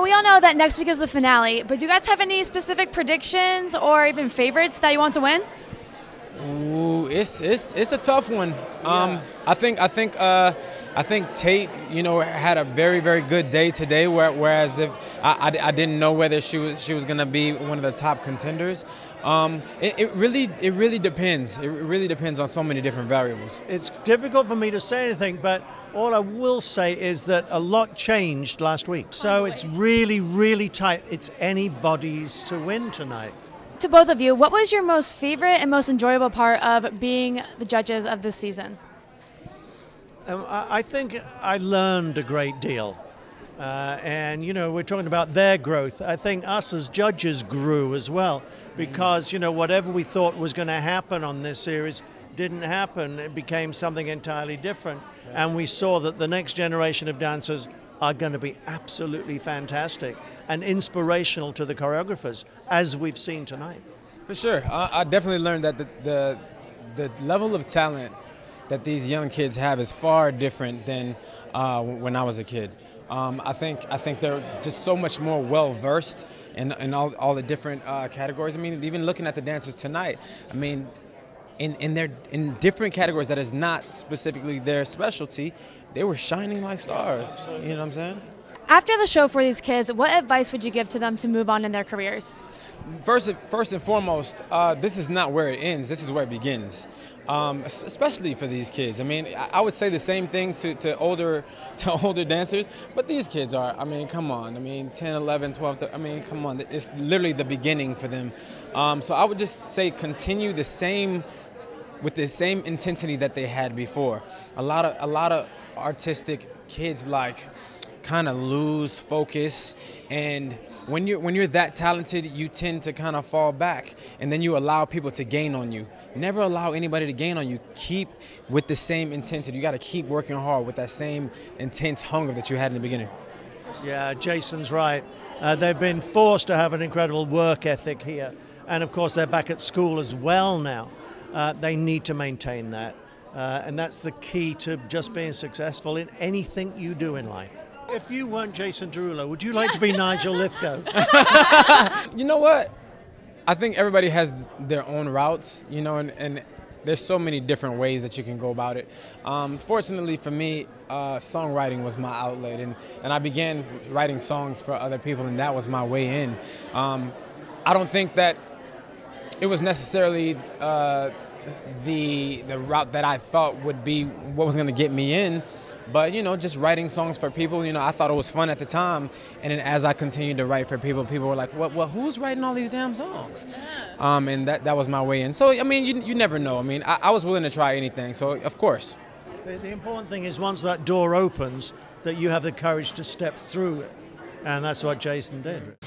we all know that next week is the finale, but do you guys have any specific predictions or even favorites that you want to win? Ooh, it's a tough one. Yeah. I think Tate, had a very, very good day today. Whereas if I didn't know whether she was gonna be one of the top contenders. It really depends. It really depends on so many different variables. It's difficult for me to say anything, but all I will say is that a lot changed last week. So it's really, really tight. It's anybody's to win tonight. To both of you, what was your most favorite and most enjoyable part of being the judges of this season? I think I learned a great deal. And, we're talking about their growth. I think us as judges grew as well because, whatever we thought was going to happen on this series didn't happen. It became something entirely different. And we saw that the next generation of dancers are going to be absolutely fantastic and inspirational to the choreographers, as we've seen tonight. For sure. I definitely learned that the level of talent that these young kids have is far different than when I was a kid. I think they're just so much more well-versed in all the different categories. I mean, even looking at the dancers tonight, I mean, in different categories that is not specifically their specialty, they were shining like stars. You know what I'm saying? After the show for these kids, what advice would you give to them to move on in their careers? First and foremost, this is not where it ends. This is where it begins, especially for these kids. I mean, I would say the same thing to older dancers, but these kids are, I mean, come on. I mean, 10, 11, 12, I mean, come on. It's literally the beginning for them. So I would just say continue with the same intensity that they had before. A lot of artistic kids kind of lose focus, and when you're that talented, you tend to kind of fall back, and then you allow people to gain on you. Never allow anybody to gain on you. Keep with the same intensity. You got to keep working hard with that same intense hunger that you had in the beginning. Yeah, Jason's right. They've been forced to have an incredible work ethic here, and of course they're back at school as well now. They need to maintain that, and that's the key to just being successful in anything you do in life. If you weren't Jason Derulo, would you like to be Nigel Lythgoe? You know what? I think everybody has their own routes, and there's so many different ways that you can go about it. Fortunately for me, songwriting was my outlet, and I began writing songs for other people, and that was my way in. I don't think that it was necessarily the route that I thought would be what was going to get me in. But, just writing songs for people, I thought it was fun at the time. And then as I continued to write for people, people were like, well, who's writing all these damn songs? Yeah. And that was my way in. So, I mean, you never know. I mean, I was willing to try anything. So, of course. The important thing is once that door opens, that you have the courage to step through it. And that's what Jason did.